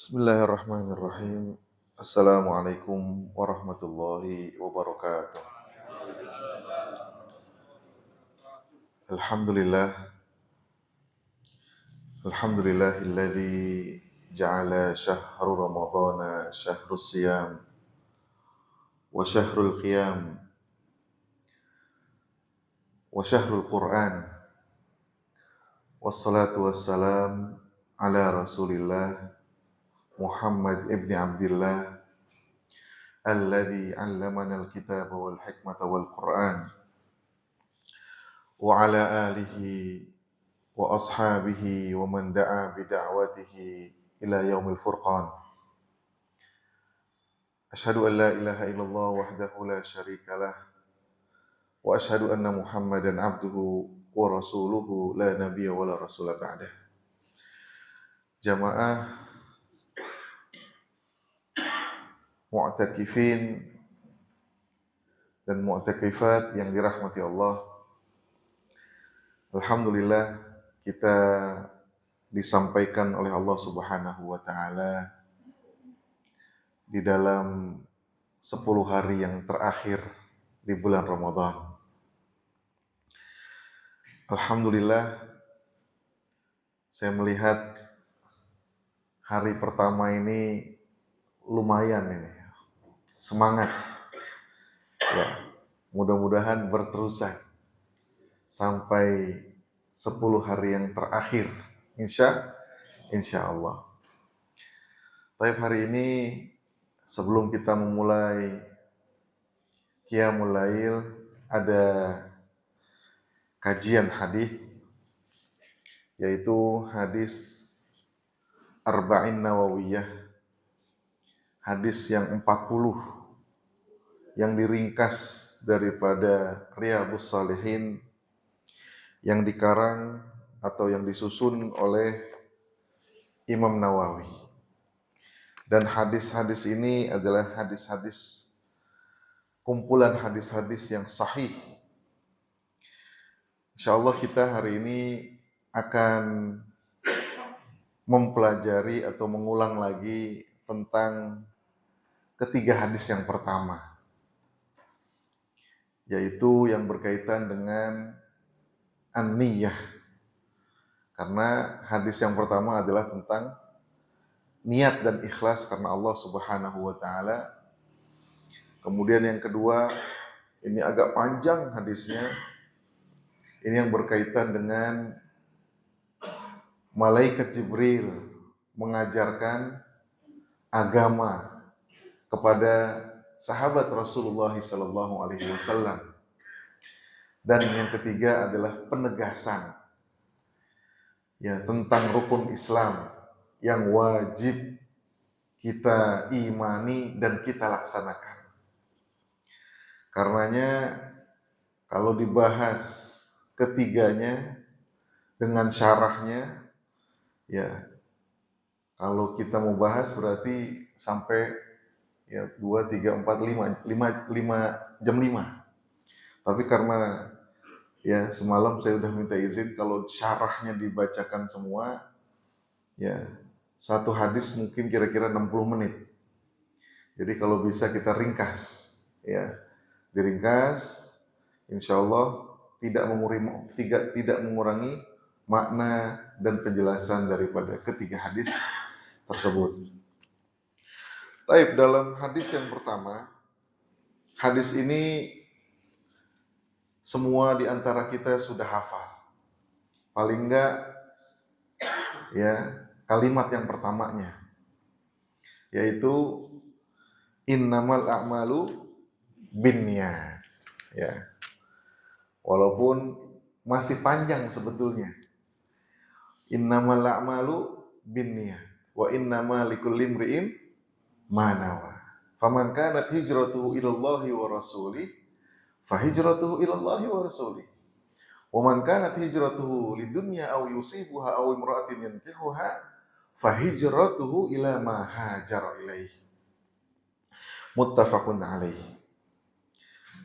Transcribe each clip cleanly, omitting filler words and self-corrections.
Bismillahirrahmanirrahim. Assalamualaikum warahmatullahi wabarakatuh. Alhamdulillah, alhamdulillahilladzi ja'ala syahru ramadhana syahrus siyam wa syahrul qiyam wa syahrul Qur'an. Wassalatu wassalam ala Rasulillah Muhammad ibni Abdillah alladzi 'allamana al-kitaba wal hikmata wal Qur'an wa ala alihi wa ashabihi wa man da'a bida'watihi ila yaumil furqan. Asyhadu an la ilaha illallah wahdahu la syarikalah wa asyhadu anna Muhammadan abduhu wa rasuluhu la nabiyya wa la rasula ba'dah. Jamaah mu'takifin dan mu'takifat yang dirahmati Allah. Alhamdulillah kita disampaikan oleh Allah Subhanahu wa taala di dalam 10 hari yang terakhir di bulan Ramadan. Alhamdulillah saya melihat hari pertama ini lumayan ini. Semangat. Ya, mudah-mudahan berterusan sampai 10 hari yang terakhir. Insya Allah. Tapi hari ini sebelum kita memulai Qiyamul Lail ada kajian hadis, yaitu hadis Arba'in Nawawiyah, hadis yang 40 yang diringkas daripada Riyadhus Shalihin yang dikarang atau yang disusun oleh Imam Nawawi. Dan hadis-hadis ini adalah hadis-hadis, kumpulan hadis-hadis yang sahih. Insyaallah kita hari ini akan mempelajari atau mengulang lagi tentang ketiga hadis yang pertama, yaitu yang berkaitan dengan an-niyah. Karena hadis yang pertama adalah tentang niat dan ikhlas karena Allah Subhanahu wa taala. Kemudian yang kedua, ini agak panjang hadisnya. Ini yang berkaitan dengan malaikat Jibril mengajarkan agama kepada sahabat Rasulullah sallallahu alaihi wasallam. Dan yang ketiga adalah penegasan ya tentang rukun Islam yang wajib kita imani dan kita laksanakan. Karenanya kalau dibahas ketiganya dengan syarahnya, ya kalau kita mau bahas berarti sampai ya 2, 3, 4, 5 jam 5. Tapi karena ya semalam saya udah minta izin kalau syarahnya dibacakan semua, ya satu hadis mungkin kira-kira 60 menit. Jadi kalau bisa kita ringkas, ya diringkas, insya Allah tidak mengurangi makna dan penjelasan daripada ketiga hadis tersebut. Taib, dalam hadis yang pertama, hadis ini semua di antara kita sudah hafal. Paling enggak ya kalimat yang pertamanya, yaitu innamal a'malu binniyat. Ya. Walaupun masih panjang sebetulnya. Innamal a'malu binniyat wa innama likulli imri'in ma nawa. Faman kanat hijratuhu ilallahi wa rasulih fa hijratuhu ilallahi wa rasulih. Wa man kanat hijratuhu lidunya aw yusibuha aw imra'atin yankihuha fa hijratuhu ila ma hajara ilaih. Muttafaqun alaih.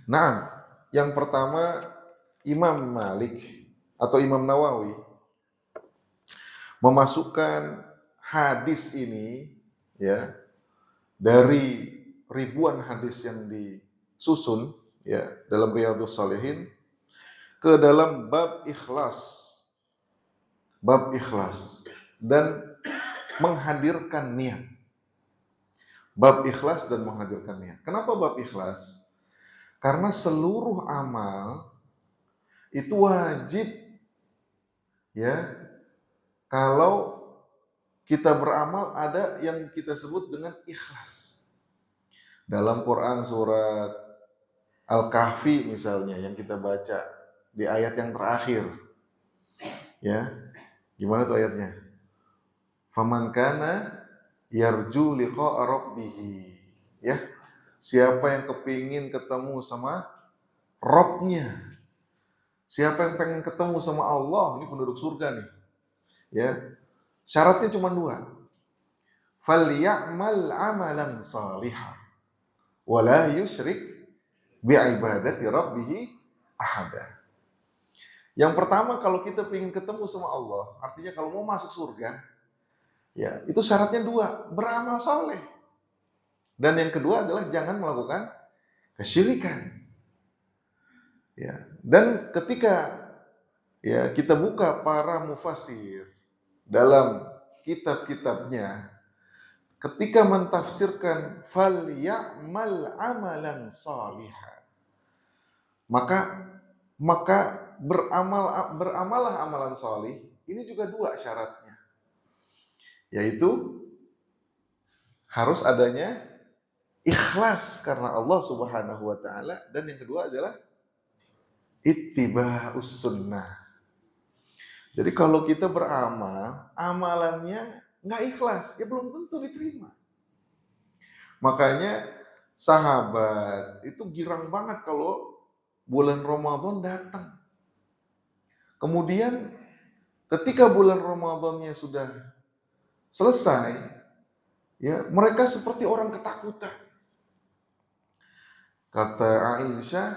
Nah, yang pertama Imam Malik atau Imam Nawawi memasukkan hadis ini ya, dari ribuan hadis yang disusun ya dalam Riyadhus Shalihin ke dalam bab ikhlas dan menghadirkan niat. Bab ikhlas dan menghadirkan niat. Kenapa bab ikhlas? Karena seluruh amal itu wajib ya kalau kita beramal ada yang kita sebut dengan ikhlas. Dalam Quran surat Al-Kahfi misalnya yang kita baca di ayat yang terakhir. Ya. Gimana tuh ayatnya? Faman kana yarju liqa'a rabbih. Ya. Siapa yang kepingin ketemu sama Rabb-nya. Siapa yang pengen ketemu sama Allah, ini penduduk surga nih. Ya. Syaratnya cuma 2. Falyamal amalan salihah wala yusyrik bi'ibadati rabbih ahada. Yang pertama kalau kita ingin ketemu sama Allah, artinya kalau mau masuk surga, ya itu syaratnya 2, beramal saleh. Dan yang kedua adalah jangan melakukan kesyirikan. Ya, dan ketika ya kita buka para mufassir dalam kitab-kitabnya, ketika mentafsirkan fal ya'mal amalan salihah, maka beramalah amalan salih, ini juga 2 syaratnya. Yaitu harus adanya ikhlas karena Allah Subhanahu wa taala dan yang kedua adalah ittiba'us sunnah. Jadi kalau kita beramal, amalannya nggak ikhlas, ya belum tentu diterima. Makanya sahabat itu girang banget kalau bulan Ramadan datang. Kemudian ketika bulan Ramadannya sudah selesai, ya mereka seperti orang ketakutan. Kata Aisyah,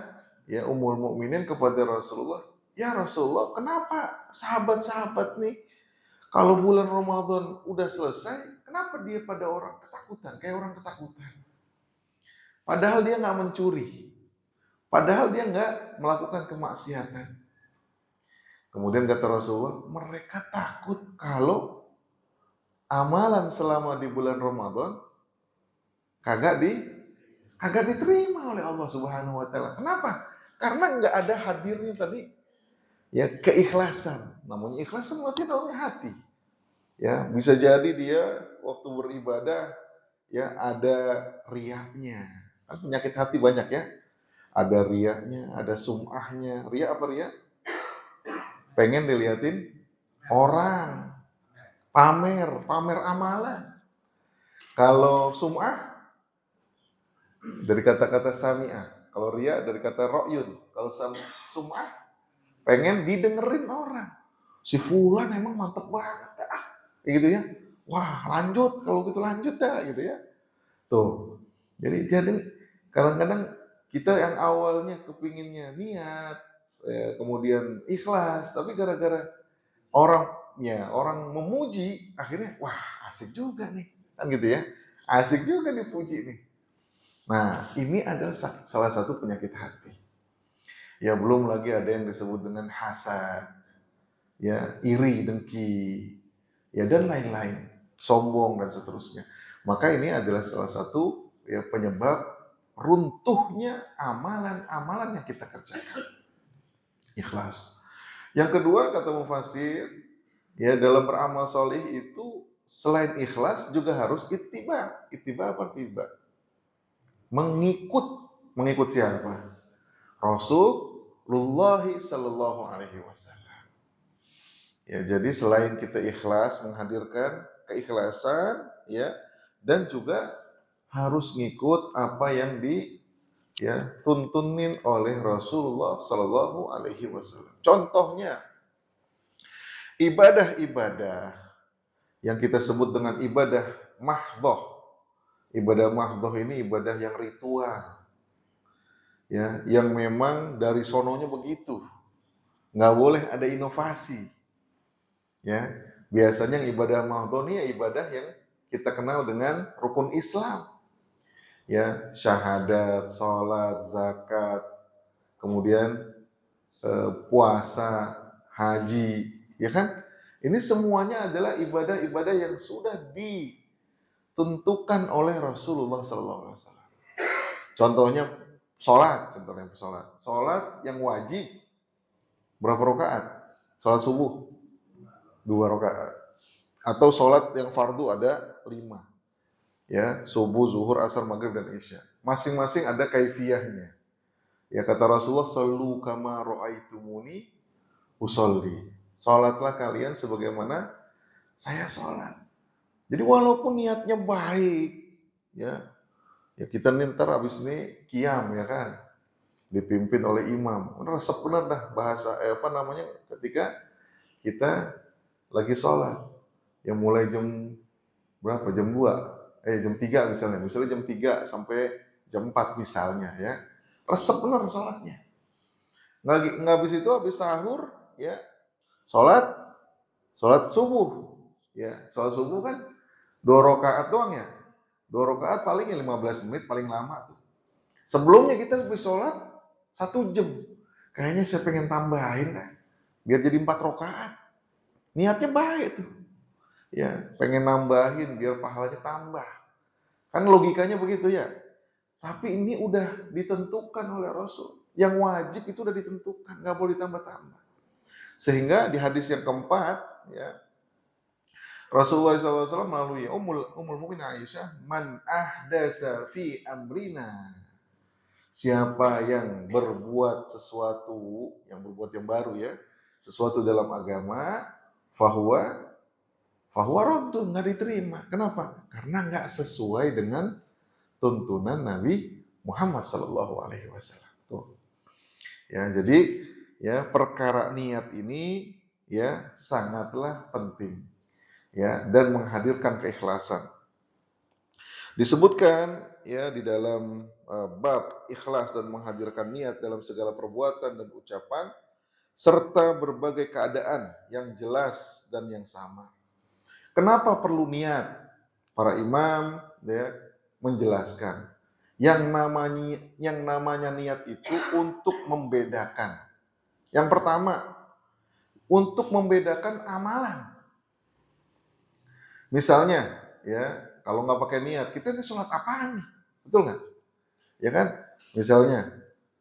ya Ummul Mukminin kepada Rasulullah, ya Rasulullah, kenapa sahabat-sahabat nih kalau bulan Ramadan udah selesai, kenapa dia pada orang ketakutan, kayak orang ketakutan? Padahal dia nggak mencuri, padahal dia nggak melakukan kemaksiatan. Kemudian kata Rasulullah, mereka takut kalau amalan selama di bulan Ramadan kagak diterima oleh Allah Subhanahu wa taala. Kenapa? Karena nggak ada hadirnya tadi ya keikhlasan. Namanya ikhlasan berarti dalam hati. Ya, bisa jadi dia waktu beribadah ya ada riyaknya. Kan penyakit hati banyak ya. Ada riyaknya, ada sum'ahnya. Riya apa riya? Pengen dilihatin orang. Pamer amalan. Kalau sum'ah dari kata-kata sami'ah. Kalau riya dari kata ro'yun. Kalau sum'ah pengen didengerin orang. Si fulan emang mantep banget. Gitu ya. Wah lanjut, kalau gitu lanjut dah gitu ya. Tuh. Jadi kadang-kadang kita yang awalnya kepinginnya niat, kemudian ikhlas, tapi gara-gara orang memuji, akhirnya wah asik juga nih. Kan gitu ya. Asik juga dipuji nih. Nah, ini adalah salah satu penyakit hati. Ya, belum lagi ada yang disebut dengan hasad, ya, iri, dengki, ya dan lain-lain, sombong dan seterusnya. Maka ini adalah salah satu ya penyebab runtuhnya amalan-amalan yang kita kerjakan. Ikhlas. Yang kedua kata mufasir, ya dalam beramal solih itu selain ikhlas juga harus ittiba. Ittiba apa tiba? Mengikut siapa? Rasulullah sallallahu alaihi wasallam. Ya, jadi selain kita ikhlas menghadirkan keikhlasan ya dan juga harus ngikut apa yang tuntunin oleh Rasulullah sallallahu alaihi wasallam. Contohnya ibadah-ibadah yang kita sebut dengan ibadah mahdhah. Ibadah mahdhah ini ibadah yang ritual. Ya, yang memang dari sononya begitu. Nggak boleh ada inovasi. Ya, biasanya ibadah mahdhah ini ya ibadah yang kita kenal dengan rukun Islam. Ya, syahadat, sholat, zakat, kemudian puasa, haji, ya kan? Ini semuanya adalah ibadah-ibadah yang sudah ditentukan oleh Rasulullah SAW. Contohnya sholat, sholat yang wajib berapa rakaat? Sholat subuh 2 rakaat. Atau sholat yang fardu ada 5. Ya, subuh, zuhur, asar, maghrib, dan isya. Masing-masing ada kaifiyahnya. Ya, kata Rasulullah, "Shallu kama ra'aitumuni usolli." Salatlah kalian sebagaimana saya salat. Jadi walaupun niatnya baik, ya, kita nih ntar abis ini qiyam, ya kan, dipimpin oleh imam. Resep benar dah bahasa ketika kita lagi sholat, yang mulai jam berapa? Jam 2, jam 3 misalnya jam 3 sampai jam 4 misalnya, ya. Resep benar sholatnya. Nggak habis itu, habis sahur, ya, sholat subuh, ya. Sholat subuh kan 2 rakaat doang ya. 2 rakaat paling 15 menit paling lama tuh. Sebelumnya kita habis sholat 1 jam. Kayaknya saya pengen tambahin kan, biar jadi 4 rakaat. Niatnya baik tuh. Ya, pengen nambahin biar pahalanya tambah. Kan logikanya begitu ya. Tapi ini udah ditentukan oleh Rasul. Yang wajib itu udah ditentukan, nggak boleh ditambah-tambah. Sehingga di hadis yang keempat, ya, Rasulullah SAW melalui Ummul Mukminin Aisyah, "Man ahdasa fi amrina." Siapa yang berbuat sesuatu, yang baru, ya, sesuatu dalam agama, fahuwa raddun, nggak diterima. Kenapa? Karena nggak sesuai dengan tuntunan Nabi Muhammad SAW. Tuh. Ya, jadi ya perkara niat ini ya sangatlah penting, ya, dan menghadirkan keikhlasan. Disebutkan ya di dalam bab ikhlas dan menghadirkan niat dalam segala perbuatan dan ucapan serta berbagai keadaan yang jelas dan yang sama. Kenapa perlu niat? Para imam ya menjelaskan yang namanya niat itu untuk membedakan. Yang pertama, untuk membedakan amalan. Misalnya, ya, kalau nggak pakai niat, kita ini sholat apaan nih? Betul nggak? Ya kan? Misalnya,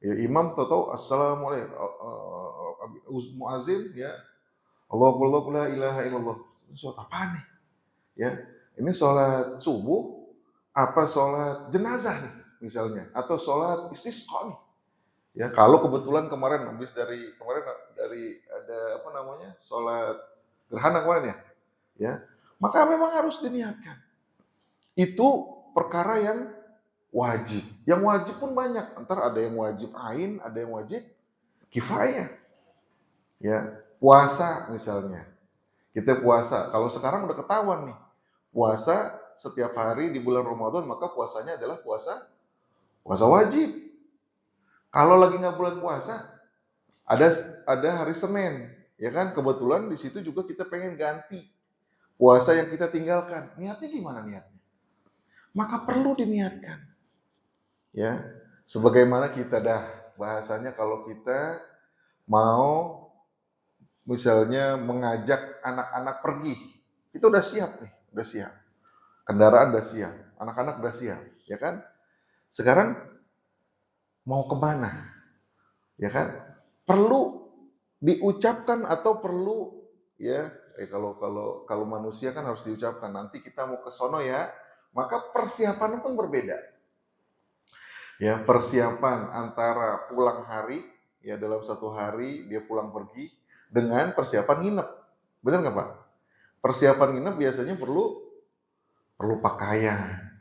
ya, imam tahu assalamualaikum, muazin, ya, Allahu la ilaha illallah. Sholat apaan nih? Ya, ini sholat subuh, apa sholat jenazah nih, misalnya, atau sholat istisqa nih. Ya, kalau kebetulan kemarin dari ada sholat gerhana kemarin ya, ya, maka memang harus diniatkan. Itu perkara yang wajib. Yang wajib pun banyak. Ntar ada yang wajib ain, ada yang wajib kifayah. Ya, puasa misalnya. Kita puasa. Kalau sekarang udah ketahuan nih, puasa setiap hari di bulan Ramadan, maka puasanya adalah puasa wajib. Kalau lagi nggak bulan puasa, ada hari Senin, ya kan? Kebetulan di situ juga kita pengen ganti puasa yang kita tinggalkan. Niatnya gimana niatnya? Maka perlu diniatkan. Ya, sebagaimana kita bahasanya kalau kita mau misalnya mengajak anak-anak pergi, itu udah siap nih, udah siap. Kendaraan udah siap, anak-anak udah siap, ya kan? Sekarang mau kemana? Ya kan? Perlu diucapkan atau perlu ya kalau manusia kan harus diucapkan, nanti kita mau ke sono ya, maka persiapan pun berbeda. Ya, persiapan antara pulang hari ya dalam 1 hari dia pulang pergi dengan persiapan nginep. Benar nggak Pak? Persiapan nginep biasanya perlu pakaian.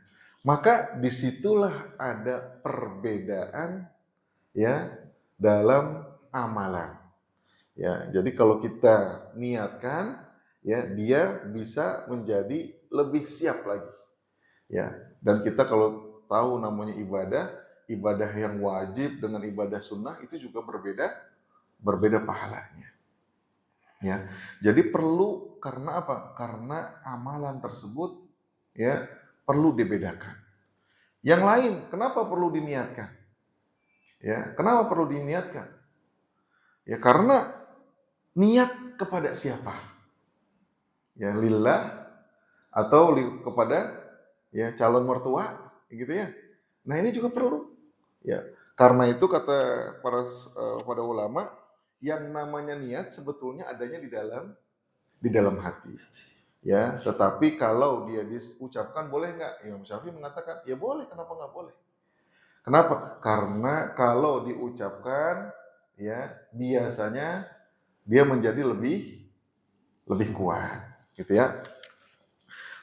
Maka disitulah ada perbedaan ya dalam amalan. Ya, jadi kalau kita niatkan, ya dia bisa menjadi lebih siap lagi. Ya, dan kita kalau tahu namanya ibadah yang wajib dengan ibadah sunnah itu juga berbeda pahalanya. Ya, jadi perlu karena apa? Karena amalan tersebut ya perlu dibedakan. Yang lain, kenapa perlu diniatkan? Ya, kenapa perlu diniatkan? Ya karena niat kepada siapa? Ya lillah atau kepada ya calon mertua, gitu ya. Nah ini juga perlu. Ya, karena itu kata para ulama, yang namanya niat sebetulnya adanya di dalam hati. Ya, tetapi kalau dia diucapkan boleh nggak? Imam Syafi'i mengatakan ya boleh. Kenapa nggak boleh? Kenapa? Karena kalau diucapkan ya biasanya dia menjadi lebih kuat, gitu ya.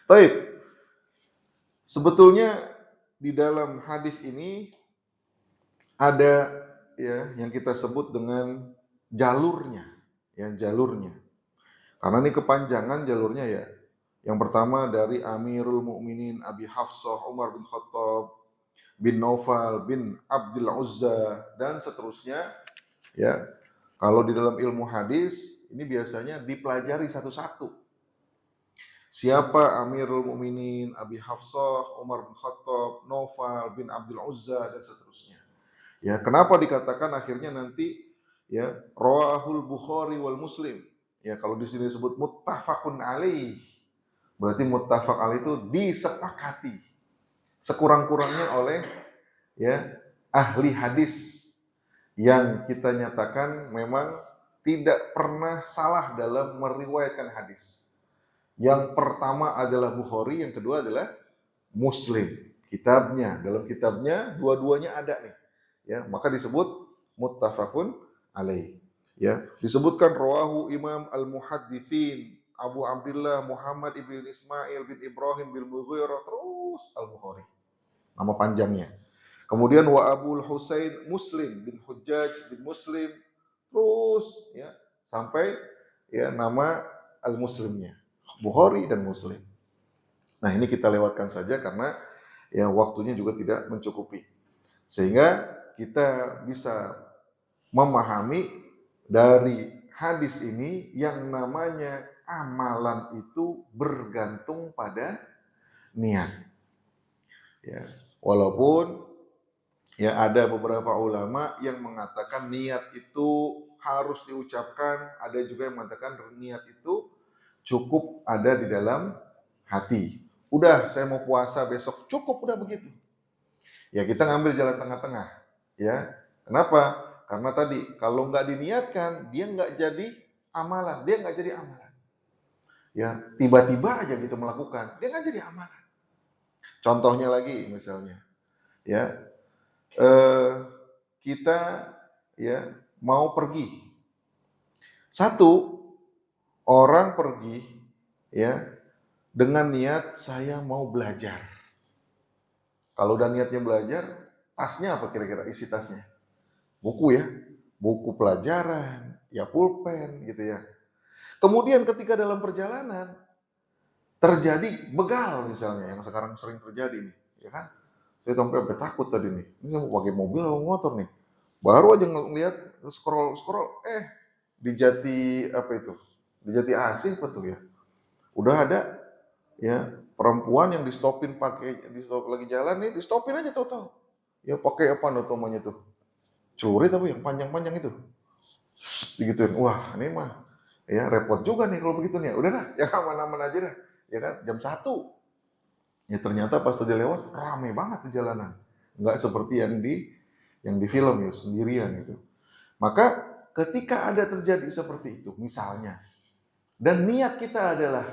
Taib. Sebetulnya di dalam hadis ini ada ya yang kita sebut dengan jalurnya, ya jalurnya. Karena ini kepanjangan jalurnya ya. Yang pertama dari Amirul Mukminin Abi Hafsah Umar bin Khattab bin Naufal bin Abdul Uzza dan seterusnya ya. Kalau di dalam ilmu hadis ini biasanya dipelajari satu-satu. Siapa Amirul Mukminin Abi Hafsah Umar bin Khattab, Naufal bin Abdul Uzza dan seterusnya. Ya, kenapa dikatakan akhirnya nanti ya rawahul Bukhari wal Muslim. Ya, kalau di sini disebut muttafaqun alaih. Berarti muttafaq alaih itu disepakati sekurang-kurangnya oleh ya ahli hadis yang kita nyatakan memang tidak pernah salah dalam meriwayatkan hadis. Yang pertama adalah Bukhari, yang kedua adalah Muslim. Kitabnya, dalam kitabnya dua-duanya ada nih. Ya, maka disebut muttafaqun alaih. Ya, disebutkan rawahu Imam Al-Muhadditsin Abu Abdullah Muhammad ibn Ismail bin Ibrahim bin Mughirah terus Al-Bukhari. Nama panjangnya. Kemudian wa Abul Husain Muslim bin Hujjaj bin Muslim terus ya sampai ya nama Al-Muslimnya. Bukhari dan Muslim. Nah, ini kita lewatkan saja karena ya waktunya juga tidak mencukupi. Sehingga kita bisa memahami dari hadis ini yang namanya amalan itu bergantung pada niat. Ya, walaupun ya ada beberapa ulama yang mengatakan niat itu harus diucapkan, ada juga yang mengatakan niat itu cukup ada di dalam hati. Udah, saya mau puasa besok, cukup udah begitu. Ya kita ngambil jalan tengah-tengah. Ya, kenapa? Karena tadi kalau nggak diniatkan, dia nggak jadi amalan, dia nggak jadi amalan. Ya, tiba-tiba aja gitu melakukan, dia nggak jadi amalan. Contohnya lagi misalnya, ya kita ya mau pergi. Satu orang pergi ya dengan niat saya mau belajar. Kalau udah niatnya belajar, tasnya apa kira-kira isi tasnya? Buku ya, buku pelajaran, ya pulpen gitu ya. Kemudian ketika dalam perjalanan terjadi begal misalnya yang sekarang sering terjadi nih, ya kan? Saya sampai takut tadi nih. Ini mau pakai mobil atau motor nih. Baru aja ngeliat scroll di Jati apa itu? Di Jati Asih apa tuh ya? Udah ada ya perempuan yang di stop lagi jalan nih, di stopin aja tahu-tahu. Ya pakai apa namanya tuh? Celurit tapi yang panjang-panjang itu. Digituin. Wah, ini mah ya repot juga nih kalau begitu nih. Udah dah, ya aman-aman aja dah. Ya kan jam 1. Ya ternyata pas tadi lewat rame banget di jalanan. Enggak seperti yang di film ya sendirian gitu. Maka ketika ada terjadi seperti itu misalnya dan niat kita adalah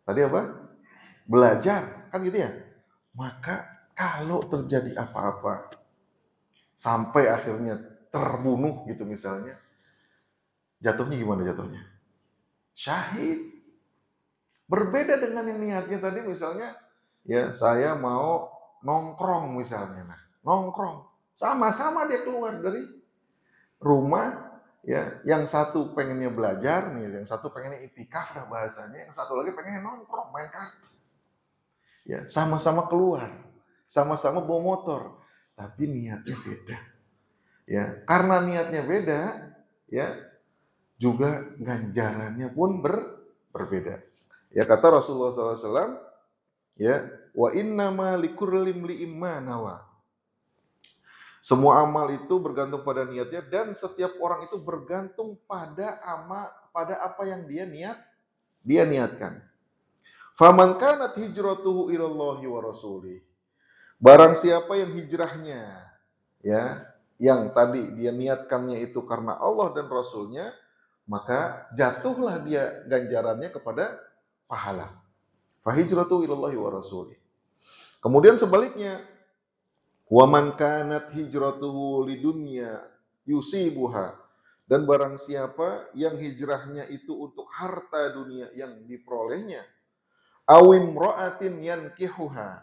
tadi apa? Belajar, kan gitu ya. Maka kalau terjadi apa-apa sampai akhirnya terbunuh gitu misalnya, jatuhnya gimana jatuhnya? Syahid. Berbeda dengan yang niatnya tadi misalnya, ya saya mau nongkrong misalnya. Nah, nongkrong. Sama-sama dia keluar dari rumah, ya. Yang satu pengennya belajar nih, yang satu pengennya itikaf dah bahasanya, yang satu lagi pengen nongkrong, main kartu. Ya, sama-sama keluar, sama-sama bawa motor, tapi niatnya beda. Ya, karena niatnya beda, ya, juga ganjarannya pun berbeda. Ya kata Rasulullah SAW, Ya, wa innama likulli imri'in ma nawa. Semua amal itu bergantung pada niatnya dan setiap orang itu bergantung pada apa yang dia niatkan. Faman kanat hijratuhu ilallahi wa rasulih. Barang siapa yang hijrahnya ya, yang tadi dia niatkannya itu karena Allah dan Rasulnya, maka jatuhlah dia ganjarannya kepada pahala. Fahijratu ilallahi wa rasulih. Kemudian sebaliknya, waman kanat hijratuhu lidunya yusibuha. Dan barang siapa yang hijrahnya itu untuk harta dunia yang diperolehnya, awim ro'atin yankihuha,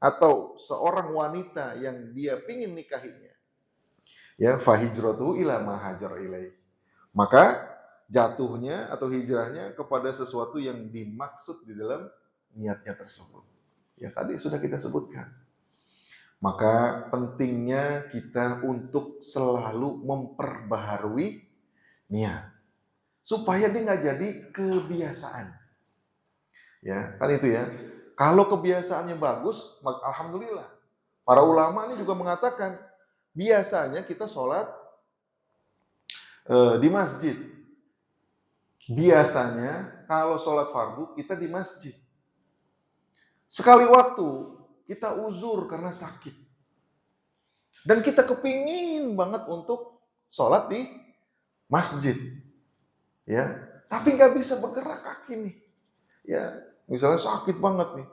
atau seorang wanita yang dia pingin nikahinya, ya fahijratuhu ila ma hajar ilaih. Maka jatuhnya atau hijrahnya kepada sesuatu yang dimaksud di dalam niatnya tersebut. Ya tadi sudah kita sebutkan. Maka pentingnya kita untuk selalu memperbaharui niat. Supaya dia nggak jadi kebiasaan. Ya, kan itu ya. Kalau kebiasaannya bagus, alhamdulillah. Para ulama ini juga mengatakan, biasanya kita sholat di masjid. Biasanya kalau sholat fardu kita di masjid. Sekali waktu kita uzur karena sakit. Dan kita kepingin banget untuk sholat di masjid. Ya, tapi nggak bisa bergerak kaki nih. Ya, misalnya sakit banget nih.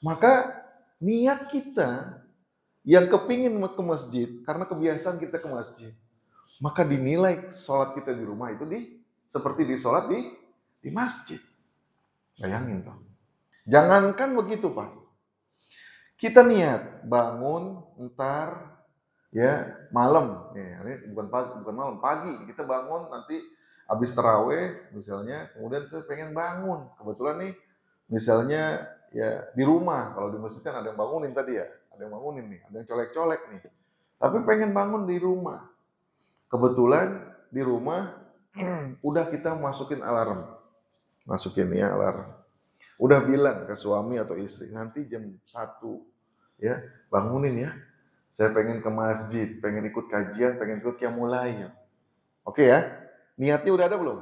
Maka niat kita yang kepingin ke masjid, karena kebiasaan kita ke masjid, maka dinilai sholat kita di rumah itu seperti di sholat di masjid. Bayangin toh. Jangankan begitu Pak. Kita niat bangun ntar ya malam. Ini bukan malam, pagi. Kita bangun nanti habis taraweh misalnya, kemudian saya pengen bangun. Kebetulan nih misalnya ya di rumah, kalau di masjid kan ada yang bangunin tadi ya. Ada yang bangunin nih, ada yang colek-colek nih. Tapi pengen bangun di rumah. Kebetulan di rumah udah kita masukin alarm. Masukin ya alarm. Udah bilang ke suami atau istri, nanti jam 1 ya, bangunin ya. Saya pengen ke masjid, pengen ikut kajian, pengen ikut qiyamul lail. Oke ya? Niatnya udah ada belum?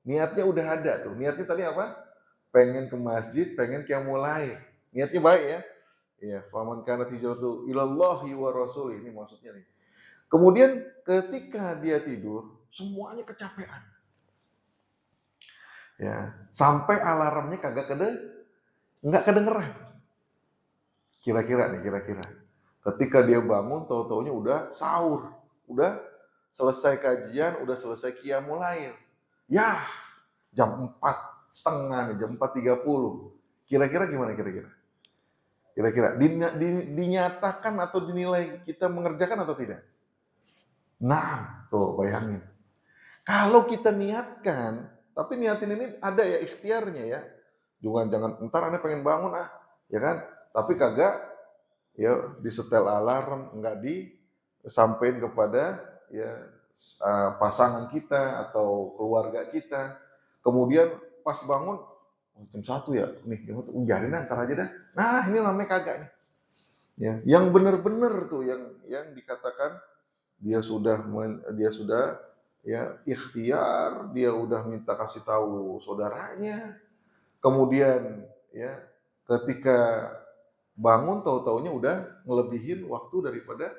Niatnya udah ada tuh. Niatnya tadi apa? Pengen ke masjid, pengen qiyamul lail. Niatnya baik ya. Iya, faman kanat hijratu ilallahi wa rasulih, ini maksudnya nih. Kemudian ketika dia tidur, semuanya kecapean. Ya, sampai alarmnya nggak kedengeran. Kira-kira. Ketika dia bangun, tahu-taunya udah sahur, udah selesai kajian, udah selesai qiyamul lail. Ya, jam 4:30 nih, jam 4:30. Kira-kira gimana kira-kira? Kira-kira dinyatakan atau dinilai kita mengerjakan atau tidak? Nah, tuh bayangin. Kalau kita niatkan, tapi niatin ini ada ya ikhtiarnya ya. Jangan entar Anda pengen bangun ya kan? Tapi kagak ya disetel alarm, enggak disampaikan kepada ya pasangan kita atau keluarga kita. Kemudian pas bangun jam 1 ya, nih biarin ntar aja dah. Nah, ini namanya kagak nih. Ya, yang benar-benar tuh yang dikatakan dia sudah ya ikhtiar, dia udah minta kasih tahu saudaranya. Kemudian ya ketika bangun tahu-taunya udah ngelebihin waktu daripada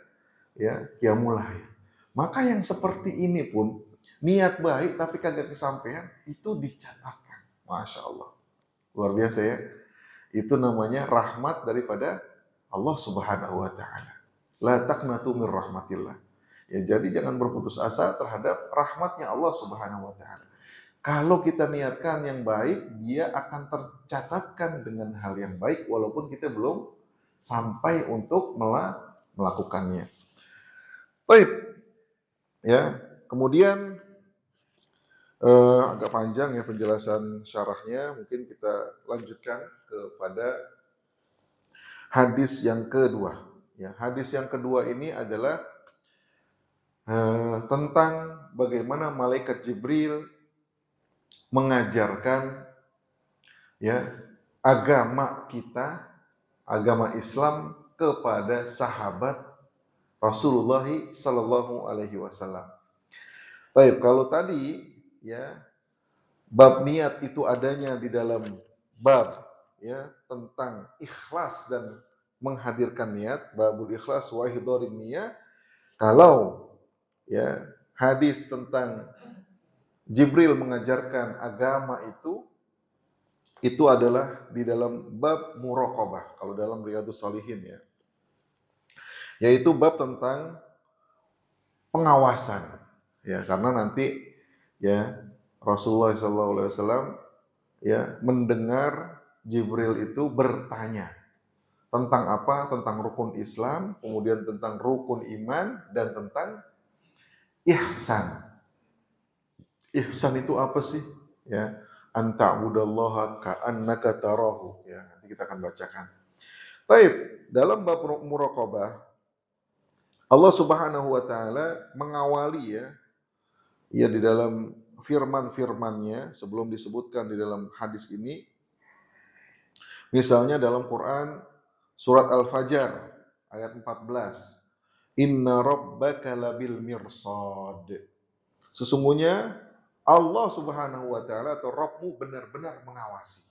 ya qiyamul lail. Maka yang seperti ini pun niat baik tapi kagak kesampaian itu dicatatkan. Masya Allah. Luar biasa ya. Itu namanya rahmat daripada Allah Subhanahu wa taala. La taqnatu mir rahmatillah. Ya, jadi jangan berputus asa terhadap rahmatnya Allah Subhanahu wa taala. Kalau kita niatkan yang baik, dia akan tercatatkan dengan hal yang baik walaupun kita belum sampai untuk melakukannya. Baik. Ya, kemudian agak panjang ya penjelasan syarahnya, mungkin kita lanjutkan kepada hadis yang kedua. Ya, hadis yang kedua ini adalah tentang bagaimana malaikat Jibril mengajarkan ya agama kita agama Islam kepada sahabat Rasulullah Sallallahu Alaihi Wasallam. Baik, kalau tadi ya bab niat itu adanya di dalam bab ya tentang ikhlas dan menghadirkan niat, babul ikhlas wa ihdarin niyah. Kalau ya hadis tentang Jibril mengajarkan agama itu adalah di dalam bab muraqabah kalau dalam Riyadhus Shalihin ya. Yaitu bab tentang pengawasan ya karena nanti ya Rasulullah SAW ya mendengar Jibril itu bertanya tentang apa? Tentang rukun Islam, kemudian tentang rukun iman dan tentang ihsan. Ihsan itu apa sih? Ya, anta'budallaha ka'annaka tarahu. Ya, nanti kita akan bacakan. Taib, dalam bab muraqabah Allah Subhanahu wa taala mengawali ya di dalam firman-firman-Nya sebelum disebutkan di dalam hadis ini. Misalnya dalam Quran surat Al-Fajr ayat 14. Inna rabbaka labil mirsad. Sesungguhnya Allah Subhanahu wa taala atau Rabbmu benar-benar mengawasi.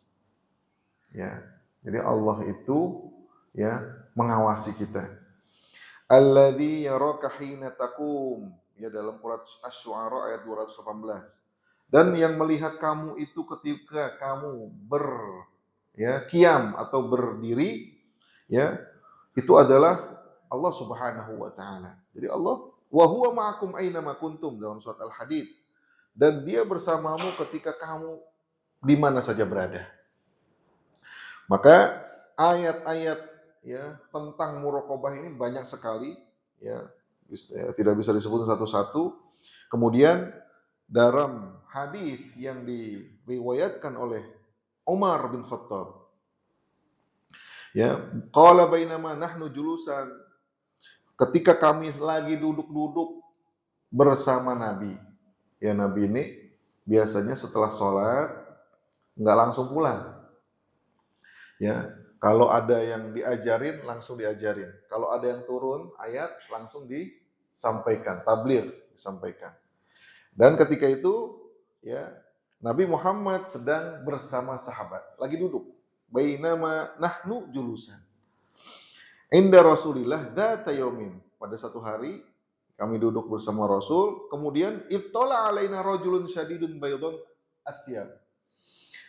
Ya. Jadi Allah itu ya mengawasi kita. Alladzi yaraka hina taqum. Ya dalam surat Asy-Syu'ara ayat 218. Dan yang melihat kamu itu ketika kamu qiyam atau berdiri ya itu adalah Allah Subhanahu wa taala. Jadi Allah wa huwa ma'akum aina ma kuntum dalam surat Al-Hadid. Dan dia bersamamu ketika kamu di mana saja berada. Maka ayat-ayat ya tentang muraqabah ini banyak sekali ya tidak bisa disebut satu-satu. Kemudian dalam hadis yang diriwayatkan oleh Umar bin Khattab ya qala bainama nahnu julusan ketika kami lagi duduk-duduk bersama Nabi. Ya Nabi ini biasanya setelah sholat nggak langsung pulang. Ya, kalau ada yang diajarin langsung diajarin. Kalau ada yang turun ayat langsung disampaikan, tabligh disampaikan. Dan ketika itu ya Nabi Muhammad sedang bersama sahabat, lagi duduk. Bainama nahnu julusan. Inda Rasulillah dzata yaumin. Pada satu hari kami duduk bersama Rasul, kemudian ittala alaina rajulun syadidun baydun athyab.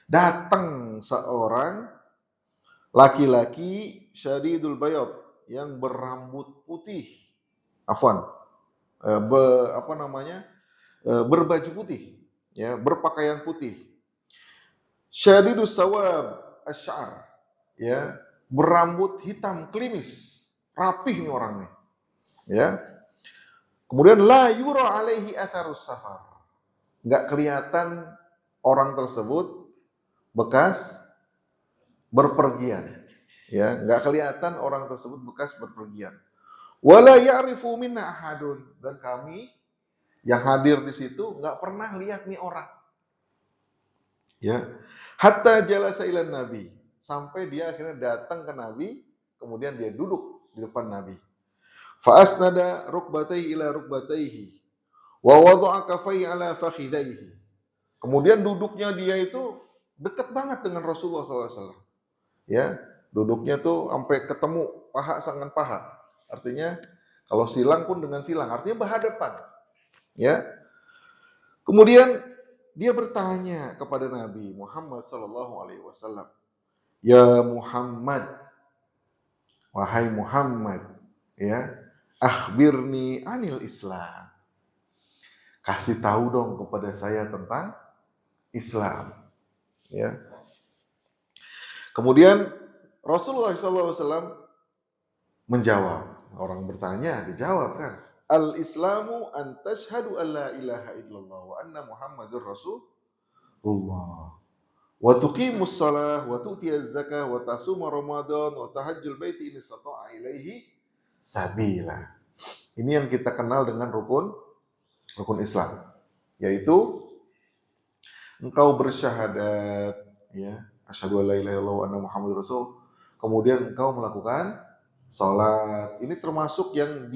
Datang seorang laki-laki syadidul bayad yang berambut putih. Berbaju putih, ya, berpakaian putih. Syadidus sawab asy'ar, ya, berambut hitam klimis, rapih nih orangnya. Ya. Kemudian la yura alaihi atharus safar. Enggak kelihatan orang tersebut bekas berpergian. Ya, enggak kelihatan orang tersebut bekas berpergian. Wala ya'rifu minna ahadun, dan kami yang hadir di situ enggak pernah lihat nih orang. Ya. Hatta jalasa ilan nabi, sampai dia akhirnya datang ke Nabi, kemudian dia duduk di depan Nabi. Fa asnada rukbatayhi ila rukbatayhi wa wada'a kaffayhi ala fakhidayhi. Kemudian duduknya dia itu dekat banget dengan Rasulullah SAW. Ya, duduknya tuh sampai ketemu paha dengan paha. Artinya kalau silang pun dengan silang, artinya berhadapan. Ya. Kemudian dia bertanya kepada Nabi Muhammad SAW. Ya Muhammad, wahai Muhammad, ya, akhbirni anil Islam. Kasih tahu dong kepada saya tentang Islam. Ya. Kemudian Rasulullah SAW menjawab. Orang bertanya, dijawab kan. Al-Islamu an tashhadu an la ilaha illallah wa anna Muhammadur Rasulullah. Wa tuqimus shalah wa tu'tiyaz zakah wa tasuma Ramadan wa tahajjul baiti in istata'a ilaihi sabila. Ini yang kita kenal dengan rukun Islam, yaitu engkau bersyahadat, ya, asyhadu alla ilaha illallah wa anna Muhammadar Rasul. kemudian engkau melakukan sholat. Ini termasuk yang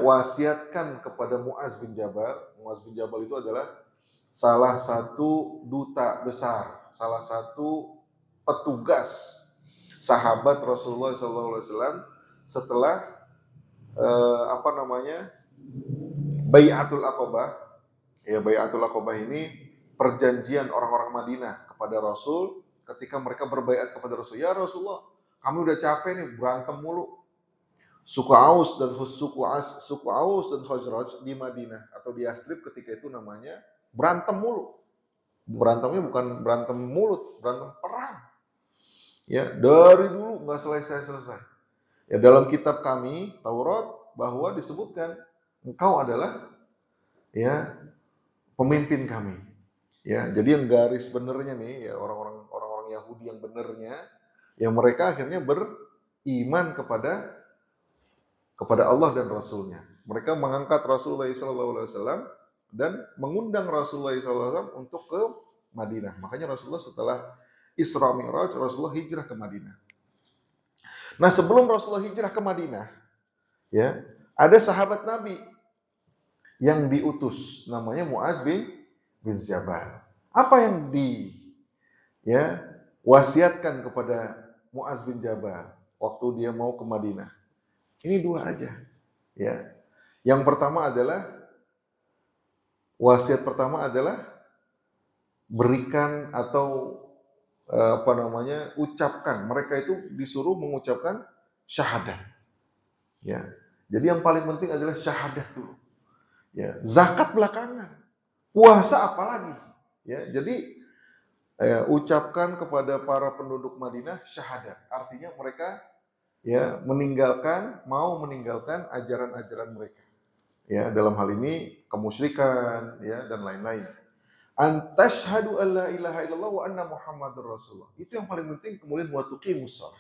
wasiatkan kepada Muaz bin Jabal. Muaz bin Jabal itu adalah salah satu duta besar, salah satu petugas sahabat Rasulullah SAW setelah Bai'atul Aqabah. Ya, Bai'atul Aqabah ini perjanjian orang-orang Madinah kepada Rasul ketika mereka berbaiat kepada Rasul. Ya Rasulullah, kami udah capek nih berantem mulu. Suku Aus dan Khazraj di Madinah atau di Yastrib ketika itu namanya berantem mulu. Berantemnya bukan berantem mulut, berantem perang. Ya, dari dulu nggak selesai. Ya, dalam kitab kami Taurat bahwa disebutkan engkau adalah ya pemimpin kami. Ya, jadi yang garis benernya nih ya orang-orang Yahudi yang benernya, yang mereka akhirnya beriman kepada Allah dan Rasulnya. Mereka mengangkat Rasulullah SAW dan mengundang Rasulullah SAW untuk ke Madinah. Makanya Rasulullah setelah Isra Mi'raj, Rasulullah hijrah ke Madinah. Nah, sebelum Rasulullah hijrah ke Madinah, ya, ada sahabat Nabi yang diutus, namanya Muaz bin Jabal. Apa yang wasiatkan kepada Muaz bin Jabal waktu dia mau ke Madinah? Ini dua aja, ya. Yang pertama adalah wasiat pertama adalah berikan atau ucapkan. Mereka itu disuruh mengucapkan syahadat. Ya. Jadi yang paling penting adalah syahadat dulu. Ya, zakat belakangan. Puasa apalagi? Ya, jadi ucapkan kepada para penduduk Madinah syahadat. Artinya mereka mau meninggalkan ajaran-ajaran mereka. Ya, dalam hal ini kemusyrikan ya dan lain-lain. Antashhadu alla ilaha illallah wa anna muhammadur rasulullah. Itu yang paling penting. Kemudian wa tuqimus shalah.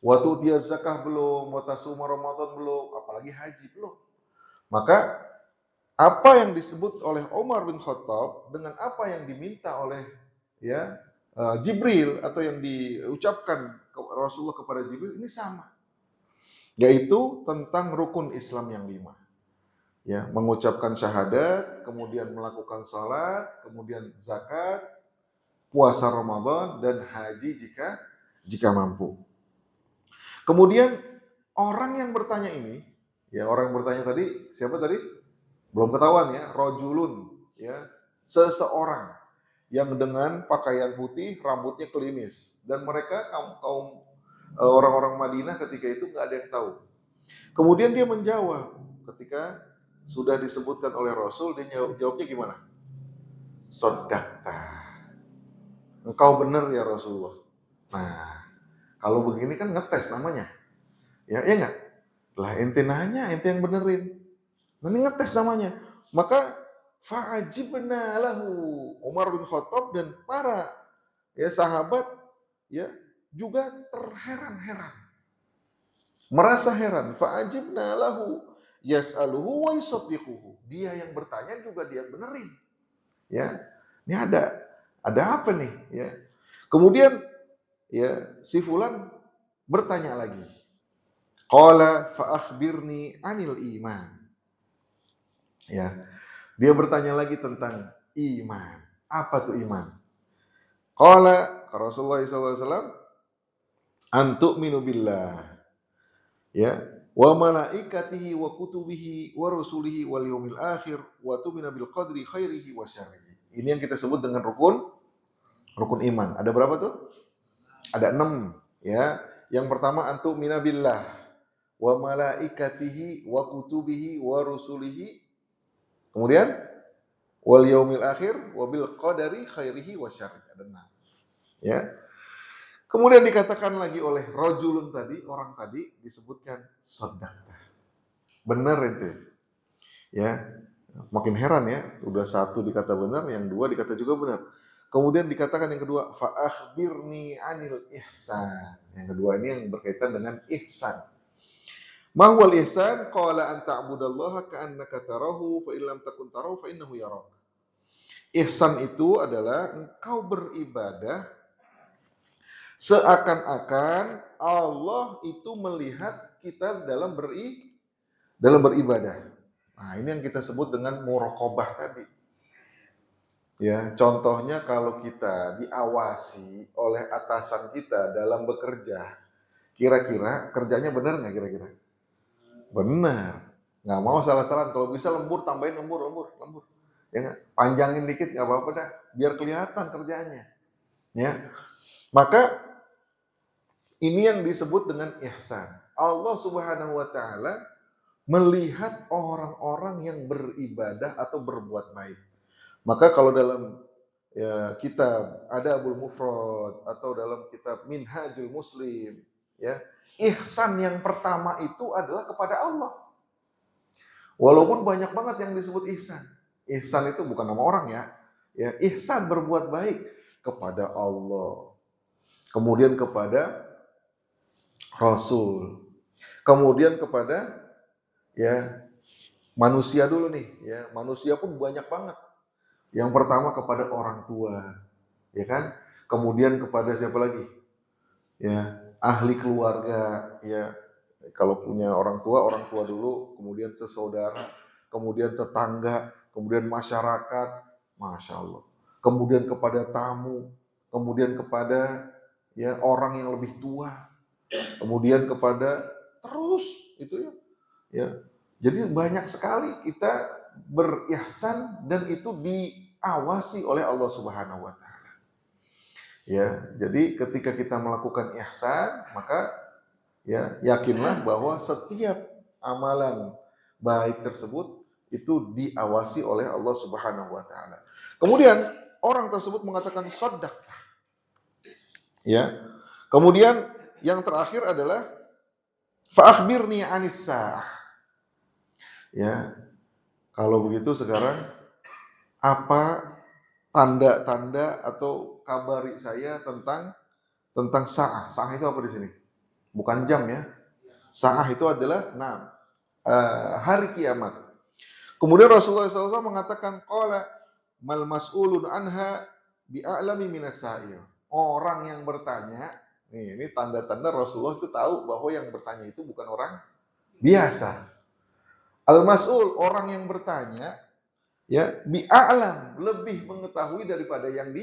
Wa tu'tiyaz zakah belum, wa tasuma ramadan belum, apalagi haji belum. Maka apa yang disebut oleh Umar bin Khattab dengan apa yang diminta oleh Jibril atau yang diucapkan Rasulullah kepada Jibril ini sama. Yaitu tentang rukun Islam yang 5. Ya, mengucapkan syahadat, kemudian melakukan salat, kemudian zakat, puasa Ramadan dan haji jika mampu. Kemudian orang yang bertanya ini, orang yang bertanya tadi siapa tadi? Belum ketahuan ya, rojulun, ya, seseorang yang dengan pakaian putih, rambutnya klimis, dan mereka kaum orang-orang Madinah ketika itu nggak ada yang tahu. Kemudian dia menjawab ketika sudah disebutkan oleh Rasul, dia jawabnya gimana? Sodakta. Engkau benar ya Rasulullah. Nah, kalau begini kan ngetes namanya. Ya enggak? Lah ente nanya, ente yang benerin. Ini ngetes namanya. Maka fa'ajibna lahu. Umar bin Khattab dan para sahabat juga terheran-heran. Merasa heran. Fa'ajibna lahu. Yas'aluhu wa yusaddiquhu. Dia yang bertanya juga dia yang benerin. Ya. Ini ada apa nih, ya. Kemudian si fulan bertanya lagi. Qala fa akhbirni 'anil iman. Ya. Dia bertanya lagi tentang iman. Apa tuh iman? Qala Rasulullah SAW antu'minu billah. Ya. Wa malaikatihi wa kutubihi wa rusulihi wal yaumil akhir wa tu'minu bil qadri khairihi wa syarrihi. Ini yang kita sebut dengan rukun iman. Ada berapa tuh? Ada 6, ya. Yang pertama antu'mina billah wa malaikatihi wa kutubihi wa rusulihi. Kemudian wal yaumil akhir wa bil qadari khairihi wa syarrihi. Ada 6. Ya. Kemudian dikatakan lagi oleh rajulun tadi, orang tadi disebutkan sadaqah. Benar itu. Ya. Makin heran ya, udah 1 dikata benar, yang 2 dikata juga benar. Kemudian dikatakan yang kedua, fa akhbirni 'anil ihsan. Yang kedua ini yang berkaitan dengan ihsan. Ma huwal ihsan? Qala an ta'budallaha ka'annaka tarahu fa illam takun tarahu fa innahu yarak. Ihsan itu adalah engkau beribadah Seakan-akan Allah itu melihat kita dalam beribadah. Nah, ini yang kita sebut dengan muraqabah tadi. Ya, contohnya kalau kita diawasi oleh atasan kita dalam bekerja, kira-kira kerjanya benar nggak kira-kira? Benar. Nggak mau salah-salah. Kalau bisa lembur, tambahin lembur. Ya nggak? Panjangin dikit nggak apa-apa dah. Biar kelihatan kerjanya. Ya. Maka ini yang disebut dengan ihsan. Allah Subhanahu wa taala melihat orang-orang yang beribadah atau berbuat baik. Maka kalau dalam ya, kitab Adabul Mufrad atau dalam kitab Minhajul Muslim, ya, ihsan yang pertama itu adalah kepada Allah. Walaupun banyak banget yang disebut ihsan. Ihsan itu bukan nama orang ya. Ya, ihsan berbuat baik kepada Allah. Kemudian kepada Rasul. Kemudian kepada ya manusia dulu nih, ya. Manusia pun banyak banget. Yang pertama kepada orang tua, ya kan? Kemudian kepada siapa lagi? Ya, ahli keluarga, ya. Kalau punya orang tua dulu, kemudian sesaudara, kemudian tetangga, kemudian masyarakat, Masya Allah. Kemudian kepada tamu, kemudian kepada ya orang yang lebih tua, kemudian kepada terus itu ya. Ya. Jadi banyak sekali kita berihsan dan itu diawasi oleh Allah Subhanahu wa taala. Ya, jadi ketika kita melakukan ihsan, maka ya yakinlah bahwa setiap amalan baik tersebut itu diawasi oleh Allah Subhanahu wa taala. Kemudian orang tersebut mengatakan shadaq. Ya. Kemudian yang terakhir adalah fa akhbirni anis sa'ah. Ya. Kalau begitu sekarang apa tanda-tanda atau kabari saya tentang sa'ah. Sa'ah itu apa di sini? Bukan jam ya. Sa'ah itu adalah hari kiamat. Kemudian Rasulullah SAW mengatakan qala mal mas'ulun anha bi'a'lami minas sa'il. Orang yang bertanya, ini tanda-tanda Rasulullah itu tahu bahwa yang bertanya itu bukan orang biasa. Al-mas'ul, orang yang bertanya, ya, bi'a'lam, lebih mengetahui daripada yang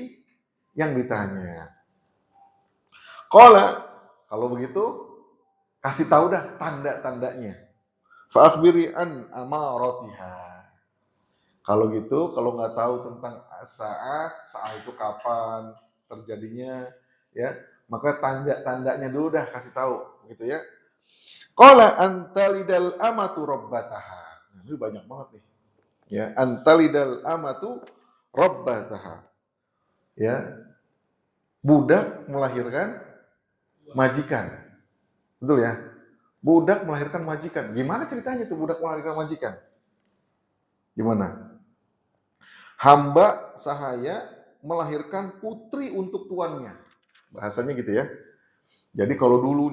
ditanya. Qala, kalau begitu kasih tahu dah tanda-tandanya. Fa akhbiri an amaratiha. Kalau gitu, kalau nggak tahu tentang saat itu kapan terjadinya, ya, maka tanda-tandanya dulu dah kasih tahu, gitu ya. Qala antalidal amatu rabbataha. Nah, ini banyak banget nih. Ya, antalidal amatu rabbataha. Ya, budak melahirkan majikan. Betul ya? Budak melahirkan majikan. Gimana ceritanya tuh budak melahirkan majikan? Gimana? Hamba sahaya melahirkan putri untuk tuannya. Bahasanya gitu ya. Jadi kalau dulu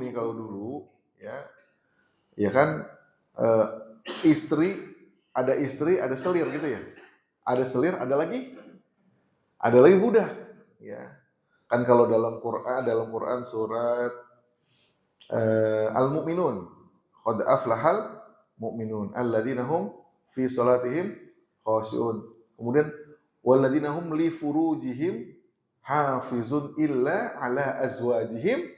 ya kan istri, ada selir gitu ya. Ada selir, ada lagi budak. Ya. Kan kalau dalam Quran surat Al-Mu'minun, qad aflahal mu'minun alladzina hum fi salatihim khashi'un. Kemudian walladzina hum li furujihim hafizun illa ala azwajihim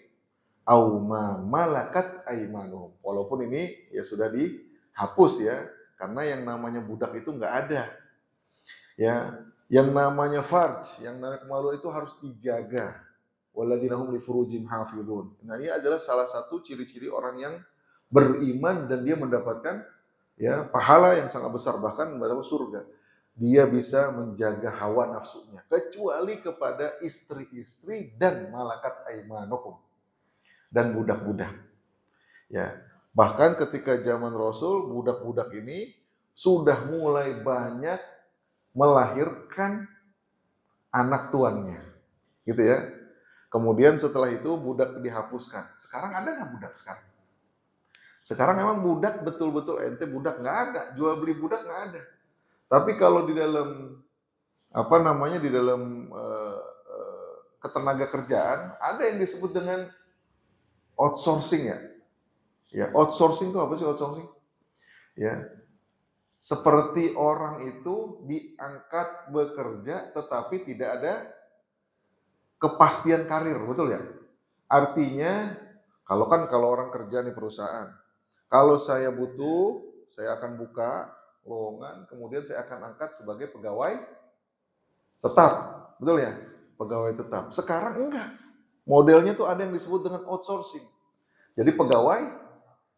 aw ma malakat aymanuhum. Walaupun ini ya sudah dihapus ya, karena yang namanya budak itu enggak ada. Ya, yang namanya farj, yang namanya kemaluan itu harus dijaga. Walladzina hum li furujihim hafizun. Nah, ini adalah salah satu ciri-ciri orang yang beriman dan dia mendapatkan ya pahala yang sangat besar, bahkan mendapat surga. Dia bisa menjaga hawa nafsunya kecuali kepada istri-istri dan malakat aimanukum dan budak-budak. Ya. Bahkan ketika zaman Rasul, budak-budak ini sudah mulai banyak melahirkan anak tuannya. Gitu ya. Kemudian setelah itu budak dihapuskan. Sekarang ada nggak budak sekarang? Sekarang memang budak betul-betul ente budak nggak ada, jual beli budak nggak ada. Tapi kalau di dalam di dalam ketenaga kerjaan, ada yang disebut dengan outsourcing ya. Ya, outsourcing itu apa sih outsourcing? Ya, seperti orang itu diangkat bekerja tetapi tidak ada kepastian karir, betul ya? Artinya, kalau orang kerja nih perusahaan, kalau saya butuh, saya akan buka lowongan, kemudian saya akan angkat sebagai pegawai tetap, betul ya? Pegawai tetap. Sekarang enggak. Modelnya tuh ada yang disebut dengan outsourcing. Jadi pegawai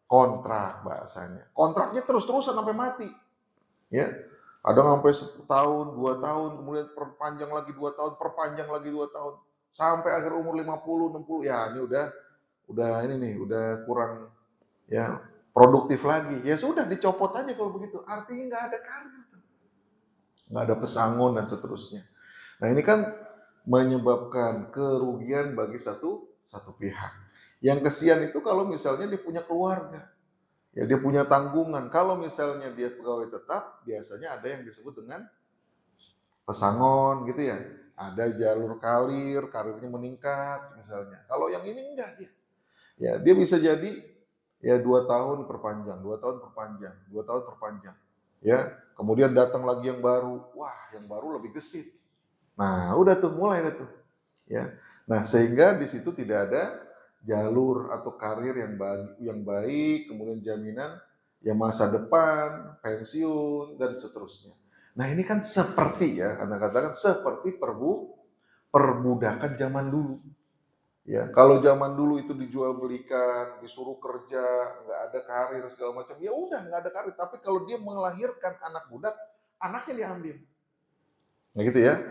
kontrak bahasanya. Kontraknya terus-terusan sampai mati. Ya, ada sampai 1 tahun, 2 tahun, kemudian perpanjang lagi 2 tahun, perpanjang lagi 2 tahun, sampai akhir umur 50, 60, ya ini udah ini nih, udah kurang ya produktif lagi. Ya sudah dicopot aja kalau begitu. Artinya nggak ada karir, nggak ada pesangon dan seterusnya. Nah ini kan menyebabkan kerugian bagi satu pihak. Yang kesian itu kalau misalnya dia punya keluarga. Ya dia punya tanggungan. Kalau misalnya dia pegawai tetap, biasanya ada yang disebut dengan pesangon gitu ya. Ada jalur karir, karirnya meningkat misalnya. Kalau yang ini enggak dia. Ya dia bisa jadi ya 2 tahun perpanjang, 2 tahun perpanjang, 2 tahun perpanjang. Ya, kemudian datang lagi yang baru. Wah, yang baru lebih gesit. Nah, udah tuh mulai tuh. Ya. Nah, sehingga di situ tidak ada jalur atau karir yang baik, kemudian jaminan ya masa depan, pensiun dan seterusnya. Nah, ini kan seperti ya, Anda katakan seperti perbudakan zaman dulu. Ya, kalau zaman dulu itu dijual belikan, disuruh kerja, nggak ada karir segala macam, ya udah nggak ada karir. Tapi kalau dia melahirkan anak budak, anaknya diambil. Nah gitu ya.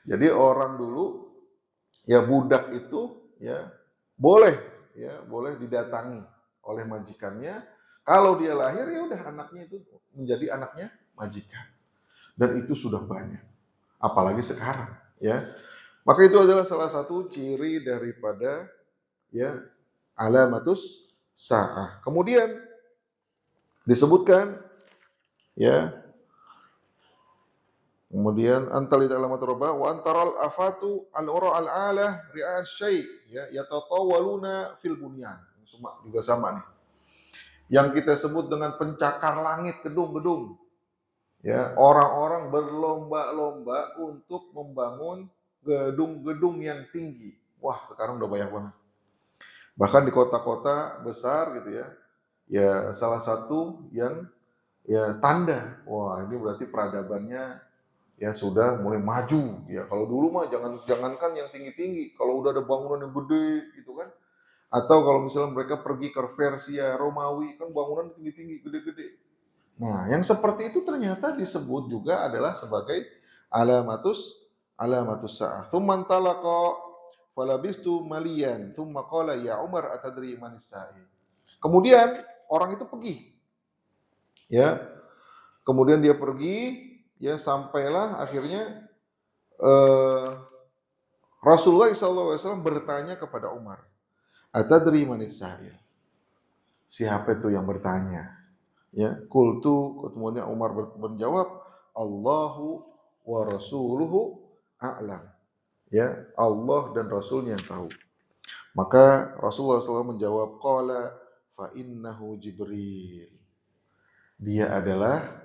Jadi orang dulu ya budak itu ya boleh didatangi oleh majikannya. Kalau dia lahir ya udah anaknya itu menjadi anaknya majikan. Dan itu sudah banyak. Apalagi sekarang ya. Maka itu adalah salah satu ciri daripada ya alamatus sa'ah. Kemudian disebutkan ya, kemudian antal alamat robah wa antaral afatu al-ura al-alah ri'al syai' ya yatatawaluna fil bunyan. Semua juga sama nih. Yang kita sebut dengan pencakar langit gedung-gedung. Ya, orang-orang berlomba-lomba untuk membangun gedung-gedung yang tinggi. Wah, sekarang udah banyak banget. Bahkan di kota-kota besar gitu ya. Ya, salah satu yang ya tanda. Wah, ini berarti peradabannya ya sudah mulai maju ya. Kalau dulu mah jangankan yang tinggi-tinggi, kalau udah ada bangunan yang gede gitu kan, atau kalau misalnya mereka pergi ke Persia, Romawi kan bangunan tinggi-tinggi, gede-gede. Nah, yang seperti itu ternyata disebut juga adalah sebagai alamatus sa'ah. Tsumman talaqa falabistu maliyan, tsumma qala ya Umar atadri manis sa'i. Kemudian orang itu pergi. Ya, kemudian dia pergi, ya sampailah akhirnya eh, Rasulullah SAW bertanya kepada Umar, atadri manis sa'il? Siapa itu yang bertanya? Ya, kultu, kemudian Umar menjawab, Allahu wa rasuluhu a'lam. Ya, Allah dan Rasulnya yang tahu. Maka Rasulullah SAW menjawab, qala fa innahu Jibril. Dia adalah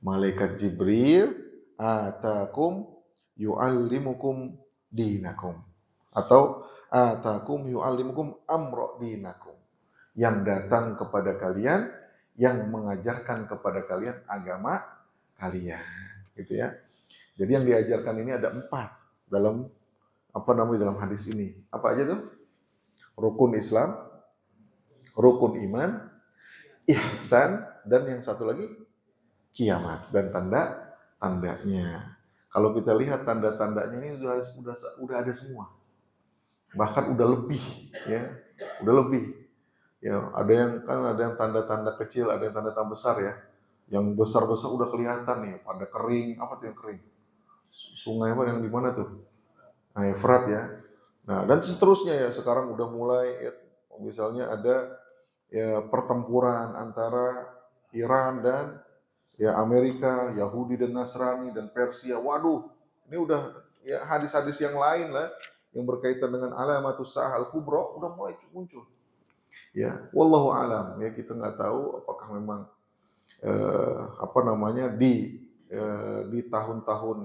malaikat Jibril, atakum yu'allimukum dinakum. Atau atakum yu'allimukum amro dinakum. Yang datang kepada kalian, yang mengajarkan kepada kalian agama kalian. Gitu ya. Jadi yang diajarkan ini ada 4 dalam dalam hadis ini. Apa aja tuh? Rukun Islam, rukun iman, ihsan, dan yang satu lagi kiamat dan tanda-tandanya. Kalau kita lihat tanda-tandanya ini udah ada semua. Bahkan udah lebih ya. Udah lebih. Ya, ada yang tanda-tanda kecil, ada yang tanda-tanda besar ya. Yang besar-besar udah kelihatan nih, pada kering, apa tuh yang kering? Sungai apa yang di mana tuh? Nah, Efrat ya. Nah, dan seterusnya ya, sekarang udah mulai ya, misalnya ada ya pertempuran antara Iran dan ya Amerika, Yahudi dan Nasrani dan Persia. Waduh, ini udah ya hadis-hadis yang lain lah yang berkaitan dengan alamatus sa'ah al-kubra udah mulai muncul. Ya, wallahu alam, ya kita nggak tahu apakah memang di tahun-tahun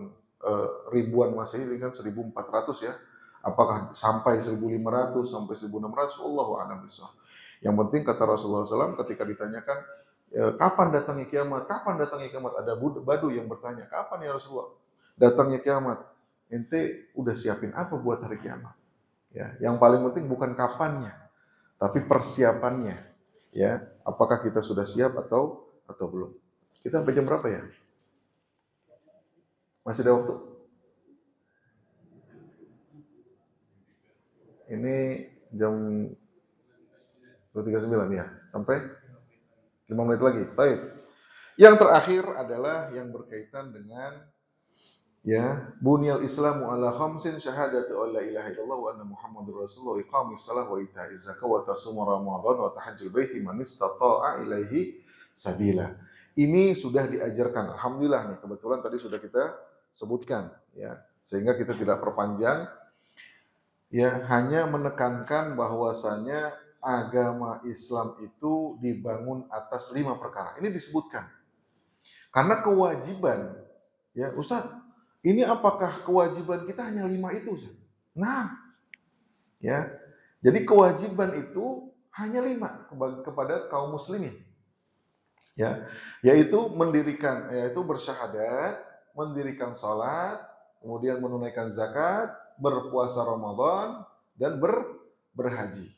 ribuan Masehi ini kan 1400 ya. Apakah sampai 1500 sampai 1600? Wallahu a'lam bishawab. Yang penting kata Rasulullah SAW ketika ditanyakan kapan datangnya kiamat? Kapan datangnya kiamat? Ada badu yang bertanya, kapan ya Rasulullah datangnya kiamat? Ente udah siapin apa buat hari kiamat? Ya, yang paling penting bukan kapannya, tapi persiapannya. Ya, apakah kita sudah siap atau belum? Kita sampai jam berapa ya? Masih ada waktu? Ini jam 2.39 ya, sampai 5 menit lagi. Baik. Yang terakhir adalah yang berkaitan dengan ya, bunyal islamu ala khamsin syahadatu alla ilaha illallah wa anna muhammadur rasulullah iqamis shalah wa ita'iz zakah wa tasum ramadan wa tahajjul baiti man istata'a ilaihi sabila. Ini sudah diajarkan. Alhamdulillah nih, kebetulan tadi sudah kita sebutkan ya, sehingga kita tidak perpanjang. Ya, hanya menekankan bahwasanya agama Islam itu dibangun atas 5 perkara. Ini disebutkan. Karena kewajiban, ya Ustaz, ini apakah kewajiban kita hanya 5 itu, Ustaz? Nah, ya. Jadi kewajiban itu hanya 5 kepada kaum muslimin. Ya, yaitu bersyahadat, mendirikan salat, kemudian menunaikan zakat, berpuasa Ramadan, dan berhaji.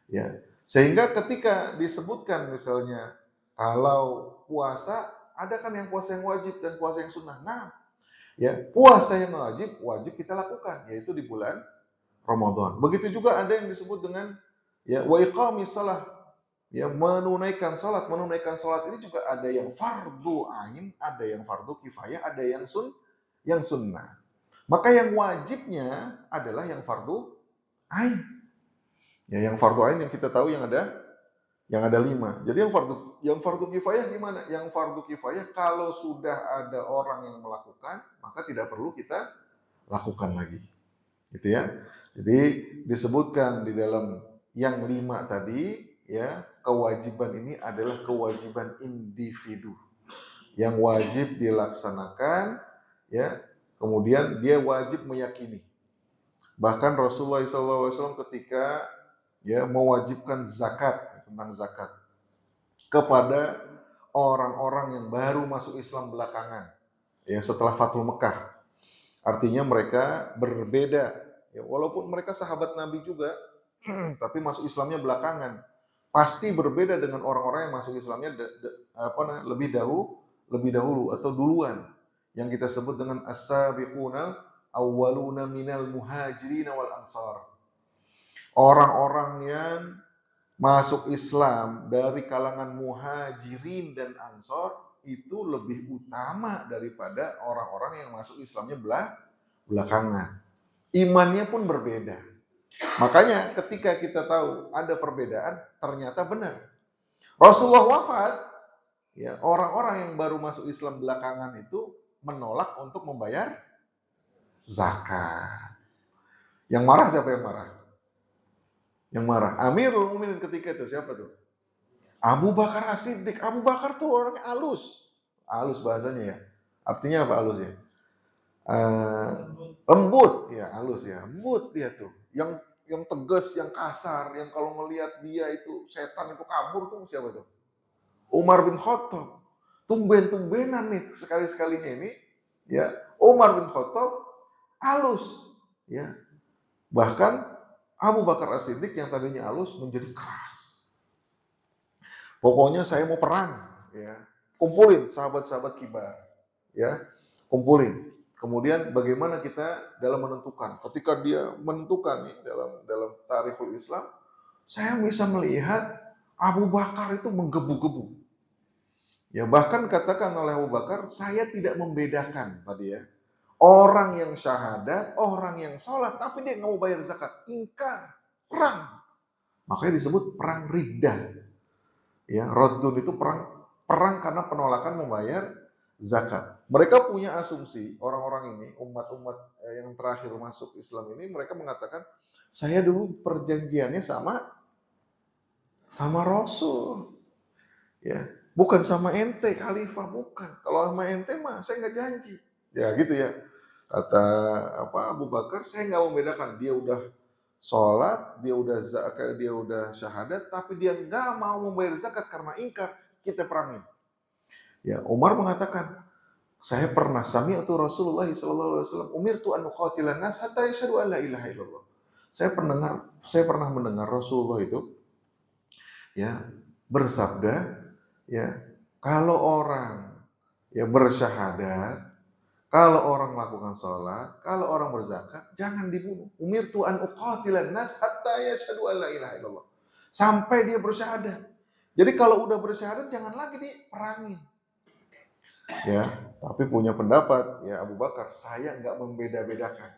Ya, sehingga ketika disebutkan misalnya kalau puasa, ada kan yang puasa yang wajib dan puasa yang sunnah. Nah, ya puasa yang wajib kita lakukan, yaitu di bulan Ramadan. Begitu juga ada yang disebut dengan ya wa iqamis shalah, ya menunaikan salat ini juga ada yang fardu ain, ada yang fardu kifayah, ada yang sunnah. Maka yang wajibnya adalah yang fardu ain. Ya, yang fardu ain yang kita tahu yang ada 5. Jadi yang fardu kifayah gimana? Yang fardu kifayah kalau sudah ada orang yang melakukan, maka tidak perlu kita lakukan lagi. Gitu ya. Jadi disebutkan di dalam yang 5 tadi, ya, kewajiban ini adalah kewajiban individu yang wajib dilaksanakan, ya. Kemudian dia wajib meyakini. Bahkan Rasulullah SAW ketika ya mewajibkan zakat, tentang zakat kepada orang-orang yang baru masuk Islam belakangan, ya setelah Fathul Mekah. Artinya mereka berbeda, ya walaupun mereka sahabat Nabi juga, tapi masuk Islamnya belakangan. Pasti berbeda dengan orang-orang yang masuk Islamnya lebih dahulu atau duluan, yang kita sebut dengan as-sabiqunal awwaluna minal muhajirin wal ansar. Orang-orang yang masuk Islam dari kalangan muhajirin dan ansor itu lebih utama daripada orang-orang yang masuk Islamnya belakangan. Imannya pun berbeda. Makanya ketika kita tahu ada perbedaan, ternyata benar. Rasulullah wafat, ya orang-orang yang baru masuk Islam belakangan itu menolak untuk membayar zakat. Yang marah siapa yang marah? Yang marah Amirul Mukminin ketika itu siapa tuh? Abu Bakar As-Siddiq. Abu Bakar tuh orangnya halus. Halus bahasanya ya. Artinya apa halus ya? Lembut ya, halus ya. Lembut dia tuh. Yang tegas, yang kasar, yang kalau ngelihat dia itu setan itu kabur tuh siapa tuh? Umar bin Khattab. Tumben-tumbenan nih sekali-sekalinya ini ya, Umar bin Khattab halus ya. Bahkan Abu Bakar As-Siddiq yang tadinya halus menjadi keras. Pokoknya saya mau perang ya. Kumpulin sahabat-sahabat kibar ya. Kumpulin. Kemudian bagaimana kita dalam menentukan? Ketika dia menentukan nih dalam Tarikhul Islam, saya bisa melihat Abu Bakar itu menggebu-gebu. Ya bahkan katakan oleh Abu Bakar, saya tidak membedakan tadi ya. Orang yang syahadat, orang yang sholat, tapi dia nggak mau bayar zakat, ingkar, perang. Makanya disebut perang riddah. Ya, Raddun itu perang karena penolakan membayar zakat. Mereka punya asumsi, orang-orang ini, umat-umat yang terakhir masuk Islam ini, mereka mengatakan, saya dulu perjanjiannya sama Rasul, ya, bukan sama ente, Khalifah, bukan. Kalau sama ente mah saya nggak janji, ya gitu ya. Kata Abu Bakar, saya nggak membedakan, dia udah sholat, dia udah zakat, dia udah syahadat, tapi dia nggak mau membayar zakat karena ingkar, kita perangin. Ya, Umar mengatakan, saya pernah sami'tu Rasulullah sallallahu alaihi wasallam umirtu an uqatilan nas hatta yashhadu an la ilaha illallah. Saya pernah mendengar Rasulullah itu ya bersabda ya, kalau orang ya bersyahadat, kalau orang melakukan sholat, kalau orang berzakat, jangan dibunuh. Umirtu an uqatilan nas hatta yashhadu an la ilaha illallah. Sampai dia bersyahadat. Jadi kalau udah bersyahadat jangan lagi diperangin. Ya, tapi punya pendapat ya Abu Bakar, saya nggak membeda-bedakan.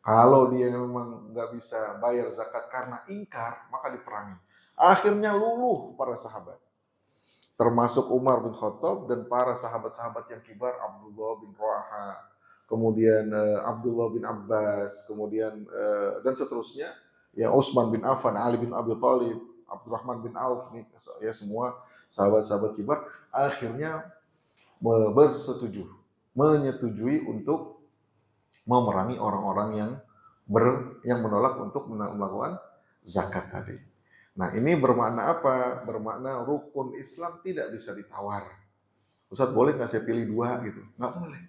Kalau dia memang nggak bisa bayar zakat karena ingkar, maka diperangi. Akhirnya luluh para sahabat, termasuk Umar bin Khattab dan para sahabat-sahabat yang kibar, Abdullah bin Rawaha, kemudian Abdullah bin Abbas, kemudian dan seterusnya, ya Utsman bin Affan, Ali bin Abi Thalib, Abdurrahman bin Auf, nih ya semua sahabat-sahabat kibar, akhirnya menyetujui untuk memerangi orang-orang yang menolak untuk melakukan zakat tadi. Nah, ini bermakna apa? Bermakna rukun Islam tidak bisa ditawar. Ustaz, boleh nggak saya pilih 2 gitu? Nggak boleh.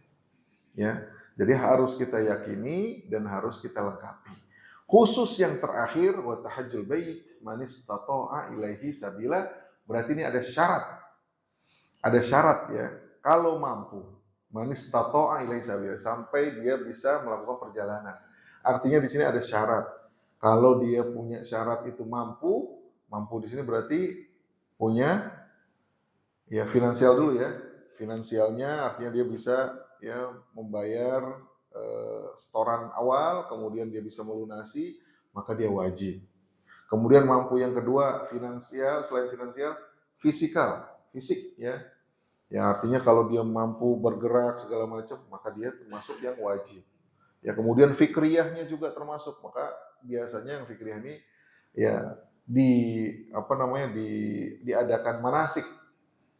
Ya, jadi harus kita yakini dan harus kita lengkapi. Khusus yang terakhir, wa tahajjul bait man istata'a ilaihi sabila, berarti ini ada syarat. Ada syarat ya. Kalau mampu, man istata'a ilaihi sabila, sampai dia bisa melakukan perjalanan. Artinya di sini ada syarat. Kalau dia punya syarat itu mampu di sini berarti punya ya finansial dulu ya. Finansialnya artinya dia bisa ya membayar setoran awal, kemudian dia bisa melunasi, maka dia wajib. Kemudian mampu yang kedua finansial, selain finansial, fisik ya. Ya artinya kalau dia mampu bergerak segala macam, maka dia termasuk yang wajib. Ya kemudian fikriyahnya juga termasuk, maka biasanya yang fikriyah ini ya diadakan manasik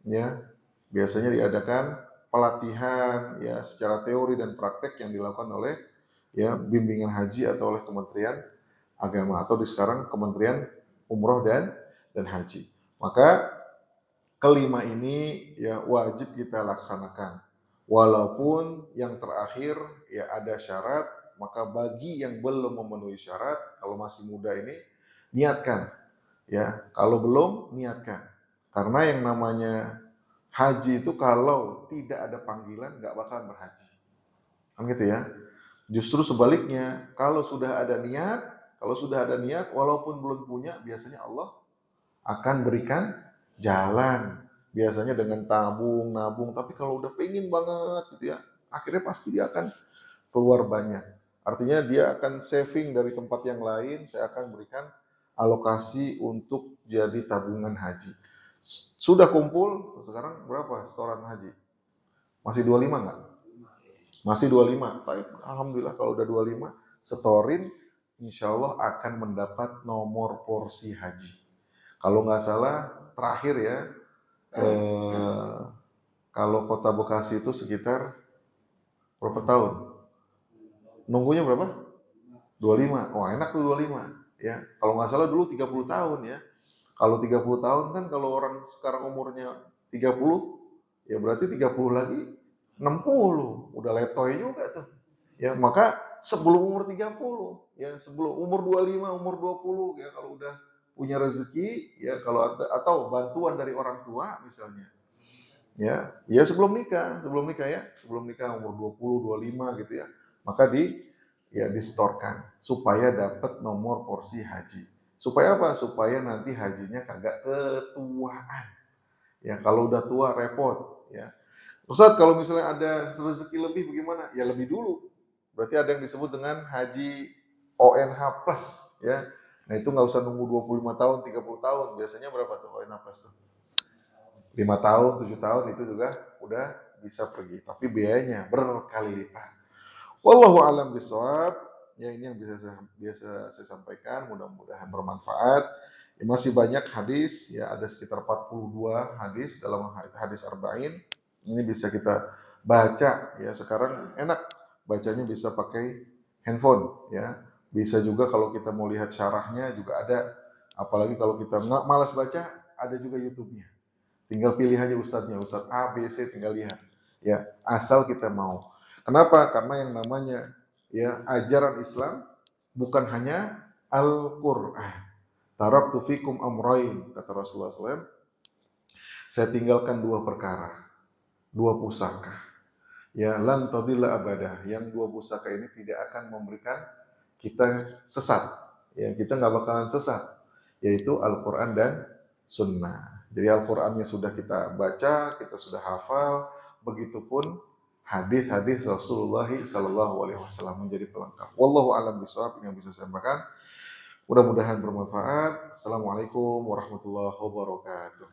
ya. Biasanya diadakan pelatihan ya secara teori dan praktek yang dilakukan oleh ya bimbingan haji atau oleh Kementerian Agama atau di sekarang Kementerian Umroh dan Haji. Maka kelima ini ya wajib kita laksanakan. Walaupun yang terakhir ya ada syarat, maka bagi yang belum memenuhi syarat, kalau masih muda ini niatkan. Ya, kalau belum niatkan. Karena yang namanya haji itu kalau tidak ada panggilan nggak bakalan berhaji. Kan gitu ya. Justru sebaliknya, kalau sudah ada niat, walaupun belum punya, biasanya Allah akan berikan jalan. Biasanya dengan tabung, nabung, tapi kalau udah pengen banget gitu ya, akhirnya pasti dia akan keluar banyak. Artinya dia akan saving dari tempat yang lain, saya akan berikan alokasi untuk jadi tabungan haji. Sudah kumpul, sekarang berapa setoran haji? Masih 25 nggak? Masih 25. Tapi alhamdulillah kalau udah 25, setorin, insya Allah akan mendapat nomor porsi haji. Kalau nggak salah, terakhir ya, kalau kota Bekasi itu sekitar berapa tahun? Nunggunya berapa? 25. Wah enak tuh 25. Ya, kalau nggak salah dulu 30 tahun ya. Kalau 30 tahun kan kalau orang sekarang umurnya 30, ya berarti 30 lagi 60. Udah letoy juga tuh. Ya, maka sebelum umur 30, ya sebelum umur 25, umur 20 ya kalau udah punya rezeki ya kalau atau bantuan dari orang tua misalnya. Ya sebelum nikah ya, sebelum nikah umur 20, 25 gitu ya. Maka disetorkan supaya dapat nomor porsi haji. Supaya apa? Supaya nanti hajinya kagak ketuaan. Ya, kalau udah tua repot ya. Ustaz, kalau misalnya ada rezeki lebih bagaimana? Ya lebih dulu. Berarti ada yang disebut dengan haji ONH plus ya. Nah, itu nggak usah nunggu 25 tahun, 30 tahun. Biasanya berapa tuh ONH plus tuh? 5 tahun, 7 tahun itu juga udah bisa pergi, tapi biayanya berkali lipat. Wallahu alam bisawab. Ya ini yang biasa saya sampaikan, mudah-mudahan bermanfaat. Ya, masih banyak hadis, ya ada sekitar 42 hadis dalam hadis arba'in. Ini bisa kita baca ya. Sekarang enak bacanya bisa pakai handphone ya. Bisa juga kalau kita mau lihat syarahnya juga ada. Apalagi kalau kita nggak malas baca, ada juga YouTube-nya. Tinggal pilih aja ustadznya, ustadz A, B, C, tinggal lihat. Ya, asal kita mau. Kenapa? Karena yang namanya ya ajaran Islam bukan hanya Al-Qur'an. Taraktu fikum amrayn, kata Rasulullah SAW. Saya tinggalkan dua perkara, dua pusaka. Ya, lan tadilla abada. Yang dua pusaka ini tidak akan memberikan kita sesat. Ya, kita nggak bakalan sesat. Yaitu Al-Quran dan Sunnah. Jadi Al-Qurannya sudah kita baca, kita sudah hafal. Begitupun hadis-hadis Rasulullah Sallallahu Alaihi Wasallam menjadi pelengkap. Wallahu a'lam bishawab yang bisa saya sampaikan. Mudah-mudahan bermanfaat. Assalamualaikum warahmatullahi wabarakatuh.